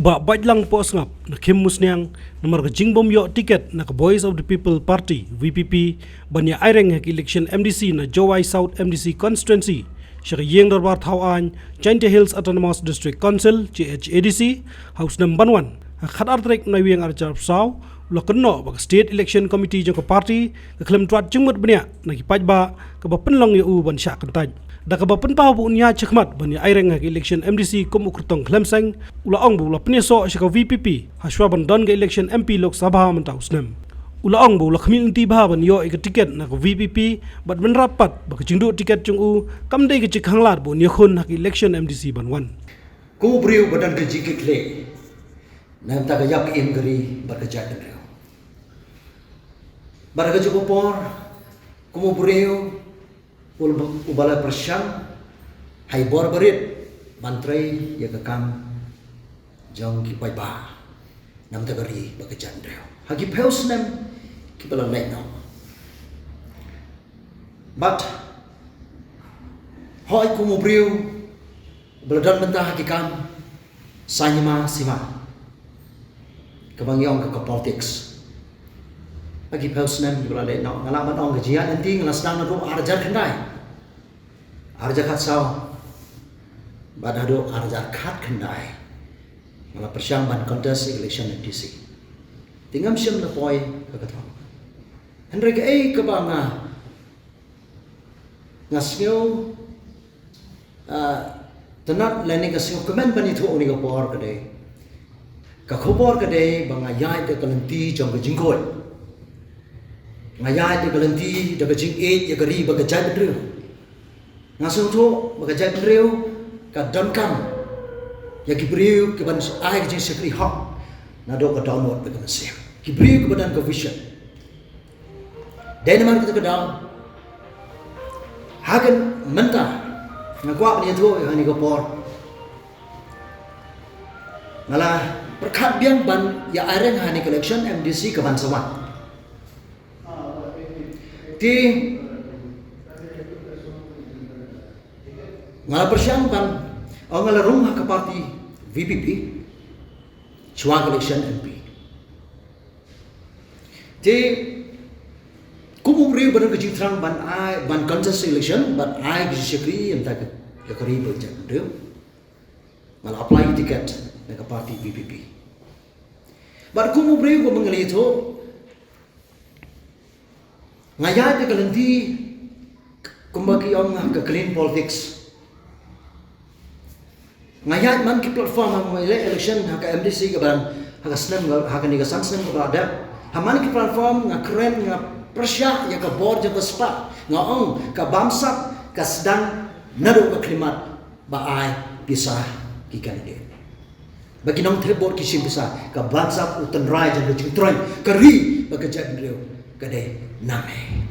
Cuba bajlang po ngap na Kim Musniang nomor kajing bom yo tiket na Voice of the People Party VPP banya aireng hak election MDC na Jowai South MDC constituency siya yeng darbar thawan Jaintia Hills Autonomous District Council JHADC House number 1 khatar trek na wiang arjar saw lo kenno bag state election committee jong party ka klem twat jengmut banya na kipaj ba ka ba penlong yu ban syak kentaj da ka ba pen pa bu nya chekmat banya aireng hak election MDC kum ukrtong klemseng ula ong bu la pneso shika VPP haswa ban don ga election MP Lok Sabha mentaw snem ula ong bu la khmin ti ba ban yo ik tiket na ko VPP bat ben rapat ba ka jingdu tiket jong u kam dei ke chikhanglat bu ni khon hak election MDC ban wan ku briu badan ke jikit le nam ta ga yak in gari ba ka jat reo ba ga juko por ku briu ubala persyang hai bor berit mantrai ya kakam jong ki pai ba nam ta gari ba ka jat reo hagi peus nam ki bala le no but hoi ku briu beladan mentah hakikam sanyima sima kebangyong ke politics bagi pausnan di belanda no ngalaman ong gajian nanti ngelasnang na ro arjar kendai arjar khat saw badado arjar khat kendai ngala persyang ban contest election MDC tingam syam na poi ka kathong henry ke banga ngasnyo tenat lening kasih komen bani tu oni kapor kade ka khobor kade banga yai te kalanti jong jingkoi ngayai te kalanti daga jing e ya gari baga jai bedriu ngasung tu baga jai bedriu ka donkam ya kibriu ke ban ai jing sekri hak na do ka download baga nasih kibriu ke badan ka vision denmark kita kedal hagen mentah ngakwa ni tu ani kapor ngala perkhat biang ban ya areng hani collection MDC ke ban sawan ti ngala persyang ban ngala rumah ke parti VPP chua collection MP ti kumuri badan kecil terang ban ai ban contest election ban ai kisi sekri entah ke kari berjaya dia malah apply tiket dengan parti VPP. But kumuri ko mengali itu ngayat ke kelanti kumbagi orang ke clean politics ngayat man ke platform ang election hak MDC ke barang hak senam hak ni ke sang senam berada haman ke platform ngak keren ngak persya ya ke board ya ke spa ngong ke bamsak ke sedang nado ke klimat baai bisa ki kandidat bagi nong tebor kisim bisa ke bamsak utan rai dan jing troin keri bekerja beliau kade name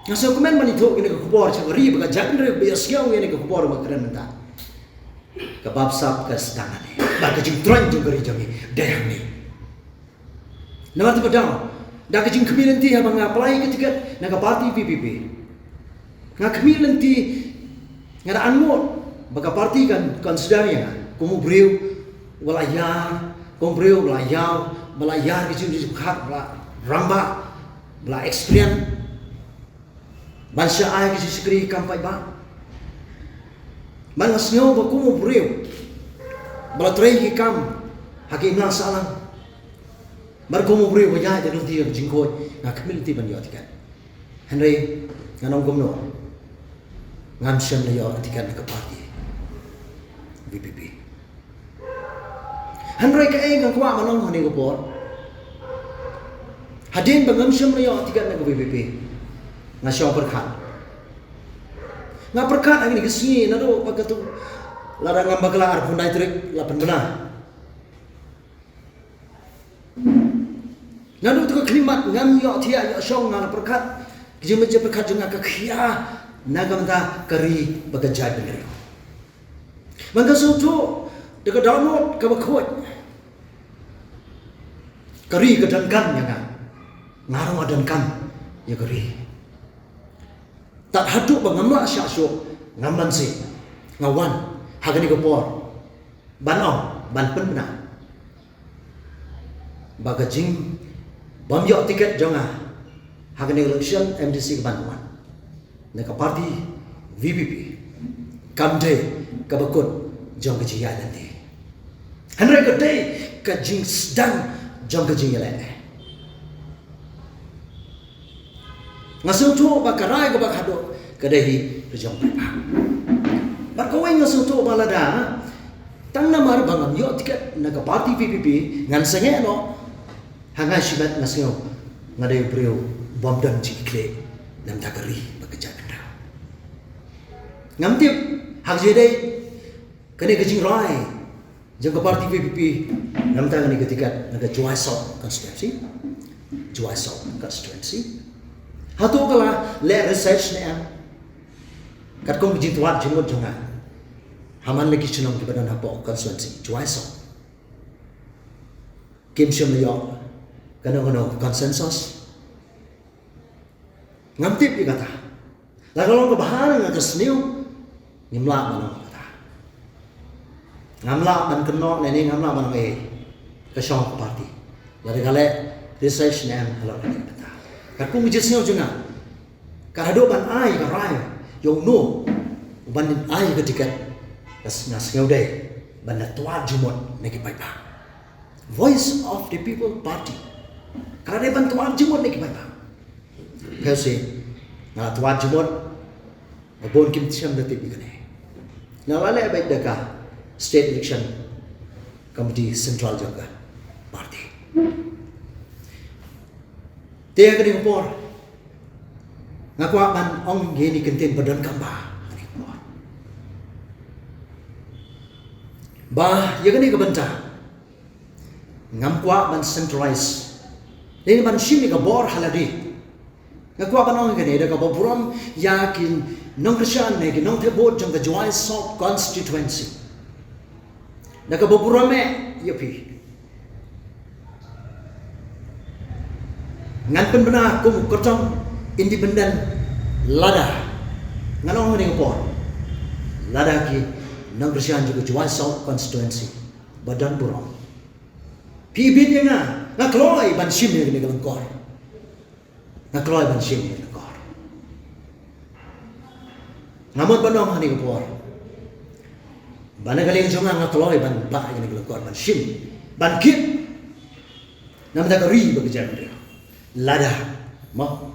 ngaso komen man itu kene ke kubor cakari bekerja beliau bias kiau kene ke kubor makran menta ke bamsak ke sedang ane bagi jing troin jing keri jangi dayang ni nama tu pedang dah kejing kemilanti abang apply ke tiket naga parti VPP ngak kemilanti ngada anmot baka parti kan konsidernya kumu briu walayar kumu briu walayar kejing khat bla ramba bla experience bansa ai kejing sekri kampai ba mangasnyo ba kumu briu bla trei kam hakim na salang Margomo beri wajah jadi dia jingkoi, nak kemilti ban yo tikan. Henry nganong gomno, ngamsem le yo tikan ke parti VPP. Henry ke ngakwa manong hani gopor. Hadin bangamsem le yo tikan ke VPP. Ngasyo perkhat. Nga perkhat angin kesini nado pagatu larang ngambagla arpunai trik lapan benar. Nganu tu kelimat ngam yo tia yo song ngal perkat kijim je perkat jeng ka khia nagam ta kari bagajai bener mangga soto de ka download ka bakhoi kari kadangkan ya ngarang adankan ya kari tak haduk bangamla syasyo ngaman si ngawan hagani ko por ban ong ban pen na baga jing bom yo tiket jonga hakan election MDC ke Bantuan neka parti VPP kamde ke bakut jong ke jia nanti henry ke day ke jing sedang jong ke jing ele ngasung tu bakarai ke bakado ke dehi ke jong pa bakawai ngasung tu balada tang namar bangam yo tiket neka parti VPP ngan senge no hangai shibat ngasung ngade brio bom dan cikle nam takari bekerja benda ngamtip hak jede kene kejing rai jaga parti PPP nam takani ketika naga Juai South constituency hatu kala le research ne kat kong kejing tuat jenggot jonga haman lagi chenong di badan hapo constituency Juai South kim syam yo kano consensus ngamtip di kata lalu orang kebaharan ngata seniu ngimlak mana kata ngamlak man kenok nene ngamlak man kesong parti dari kale research nem halal kata kat ku mijis seniu juga karado ban ai karai yang no ban ai ketika kas seniu deh ban tuat jumot neki paipa voice of the people party karena ban tuat jumot neki paipa kasi na tuat jumot abon kim tiam detik ikane na wala baik deka state election committee central juga party dia kini kupor ngaku akan ong gini kentin badan kamba kini kupor bah ya kini kebenta ngamku akan centralize ini man shimi ka bor haladi ngaku apa nong kene daga boburam yakin nong krisyan ne ki nong thebot jong ka Juai South constituency daga boburam me yapi ngan pen bena kum kertong independent lada nganong ne ngopor lada ki nong krisyan jong ka Juai South constituency badan buram pibit nga ngakloi ban shim ne ni galangkor nakloy ban shim ni nakor ngamot banong hani kupor banagaling jonga nakloy ban ba ni galangkor ban shim ban kit namda kari bekerja dia lada mo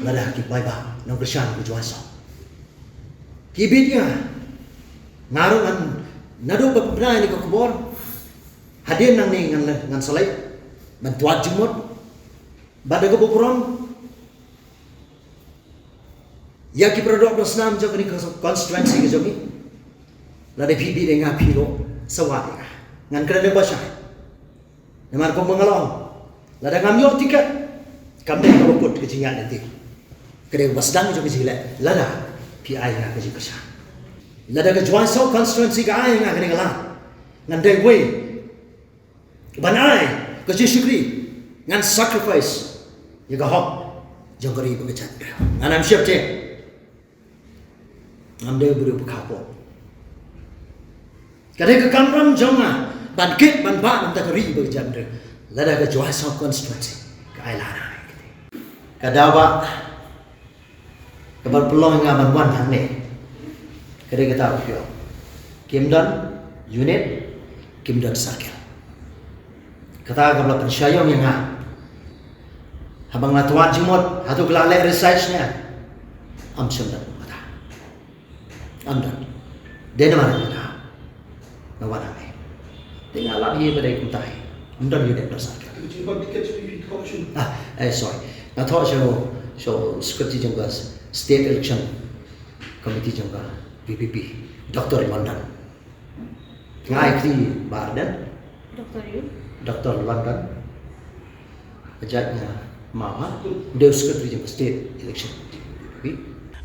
lada ki bai ba nang bersyan ku Juai South kibitnya ngarung an nado pepna ni ko kupor hadir nang ni ngan salai ban tuat jumot pada kebukuran, ya kita produk bersama jauh ni konstituensi ke jauh lada pipi dengan piro sawat ngan kena bahasa, namar kau mengalong, lada ngamyo tiket, kami dah berikut kecingan nanti, kena basdang jauh kecilek, lada PI yang kecil kesah, lada ke Juai South constituensi ke ayah yang kena ngalang, ngan dewe, banai kecil syukri, ngan sacrifice. Jaga hok jangkari bekerja. Anam siap je. Amde beri berkapot. Kadang ke kamram jonga bangkit banba nanti kari bekerja. Lada ke Juai South constituency. Kailana. Kadawa kabar peluang yang bantuan hang ni. Kadang kita review. Kimdan unit, Kimdan circle. Kata kabar pensyayong yang habang natuan jumot hatu kelale researchnya amsyam dan kata amdan dena mana kata nawan ame tinggal lagi pada kuntai amdan unit besar sorry na tho so secretary jangga state election committee jangga VPP Dr. London ngai kri bardan Dr. London ajatnya mama dia secretary jangka state election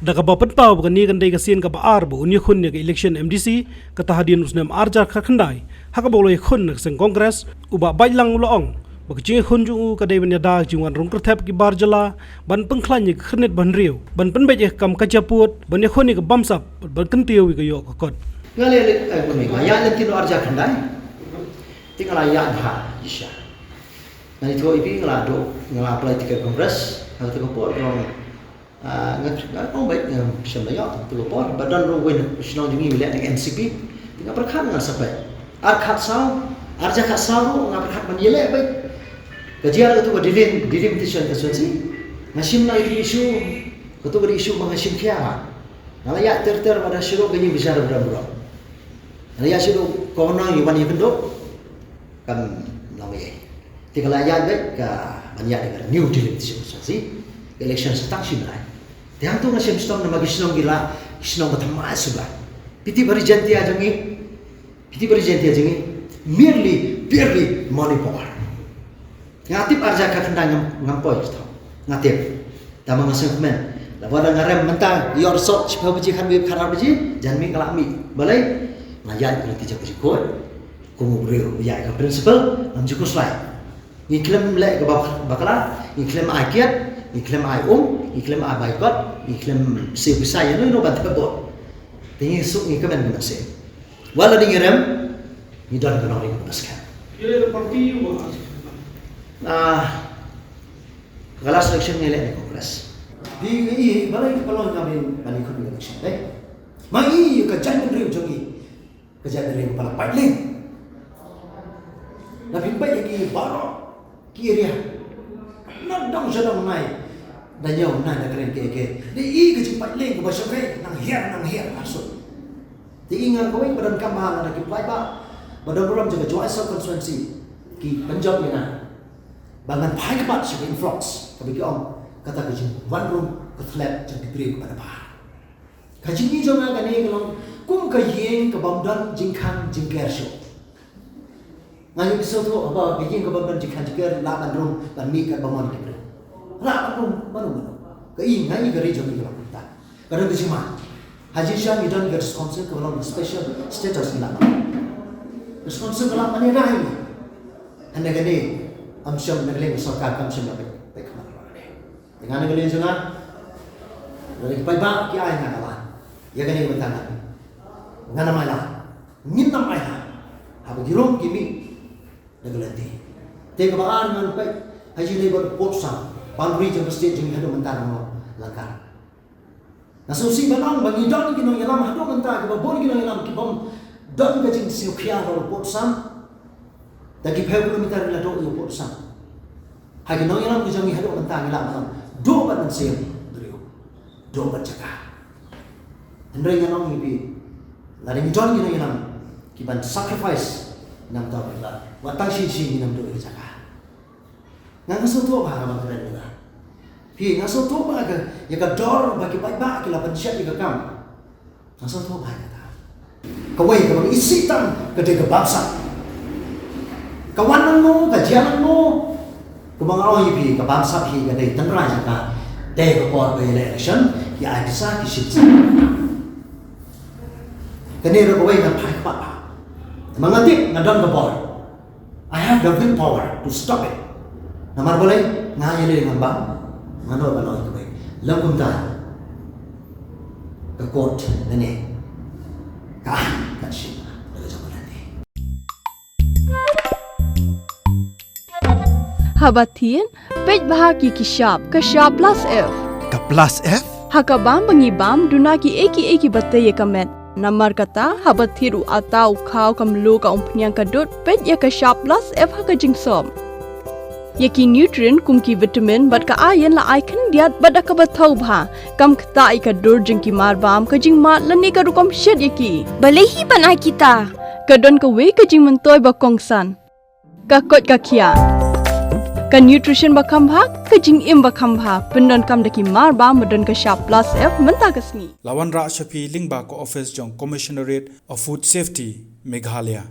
daga bapan pau bani kan dai gasien ka baar bu unya khun ne ka election MDC kata hadian usnam arjar khandai haka bolo khun nak seng congress uba bailang uloong bak jing khun ju ka dai banya da jingwan rong kerthep ki bar jala ban pengklan ni khnet ban riu ban pen beje kam ka chaput ban khun ni ka bamsap ban kentiau ka yo ka kot ngale ai bumi ya le tino arjar khandai tingala ya dha isha Nani thua ipi ngala apply tiket kongres hal tu ko rong ngat ong baik sem layak tu ko badan ro wen sino jungi wilayah NCP tinggal perkhat ngal sampai khat sau arja khat sau ngap khat man yele baik kajian tu ko delimitation constituency ngasim na isu ko tu isu mengasim kia ngala ya ter pada syuruk gini besar beram-beram ngala ya syuruk kono iwan yendo kan namanya tiga layar baik ke banyak dengan new delimitation constituency election setang simulai tiang tu ngasim stom nama gisnong gila gisnong bertama sudah piti beri janti ajangi barely money power ngatip arja kakendang ngampoi ngatip tama ngasem men lawan ngarem mentang yor sok siapa biji kan web kharap biji janmi kalami balai ngajak nanti jago jikot kumu brio ya ka principle am juko slai ngiklem le ke bakala ngiklem akiat ngiklem ngiklem baikot ngiklem se bisaya no batabo tingi suk ngi kemen guna se wala dingirem ni don guna ring baskan Ile parti wa Galas election ni le kongres di balai kalau ngamin balik ke election mai ka jangan riu jogi ka jangan riu pala paling na pimpai ki baro kiria na dong sedang nai da nyau na da keren ke di ka jimpai leng ka basokai nang hiar masuk di ingat ko badan kamar na ki pai ba badan program jaga joai sub constituency ki Punjab ni na bangan pai ka bat sebagai influx kabiki om kata kajin one room ke flat jang diberi kepada bah kajin ni jom agak ni kalau kum kajin ke bamdan jingkan jingker show ngayu kisah tu apa kajin ke bamdan jingkan jingker la ban room ban mi kat bamon diberi la ban room baru ke ngayu gari jom ni kalau kita kadang tu cuma Haji Shah ni don get sponsor kalau special status ni lah sponsor kalau mana dah ini anda gani amsyam negeri sarkar kamsyam lah baik dengan negeri sana dari pagi ki ai na kawan ya gani bentangan ngana mala minna mala hab girom kimi nagalati te kabaan ngan pai haji ni ber potsa pandri jeng state jeng hado mentan mo langkar nasusi banang bagi don kinong yalam hado mentan ke bon kinong yalam ki bom don ka jeng siukya ro potsa dagi 5 kilometer la do yo potsa ha kinong yalam ki jeng hado mentan yalam do ban sen do ban jaga andai yang ngipi lari ngijon gini yang kiban sacrifice nam tau bela watang si nam do jaga ngang so to ba ma keren ni pi ngang so to ba ga ya ka dor ba ki ba ki la ban shat ki ka kam ngang so to ba ka kawai ka bang isi tang ka de ka bangsa kawanan mo ka jalan mo kumang awang ipi ka bangsa pi ka de tan ra jaga de ka por be election ya bisa ki sit kanira ko way na pai pa mangatik na don the ball I have the willpower to stop it namar boleh ngayele ngamba ngano banoy ko bay lam kum ta ka court nene ka shi daga jamalati Habatin pej bahaki kishap plus F Ka plus F hakabam bangibam dunaki eki batte yekamet Namar kata habat thiru atau kau kamlu ka umpnyang kadut pet ya ka sharp plus F ha ka jingsom. Yaki nutrient kum ki vitamin bat ka ayan la icon diat bat ka bathau bha kam kta ai ka dur jing ki mar bam ka jing mat lani ka rukom shed yaki. Balehi banai kita. Ka don ka we ka jing mentoy ba kongsan. Ka kot ka kia. Ka nutrition ba kham bha ka jing im ba kham bha pendon kam daki mar bam madon ka sharp plus F menta kasni. Lawan Ra Shafi Lingba ko office jong Commissionerate of Food Safety Meghalaya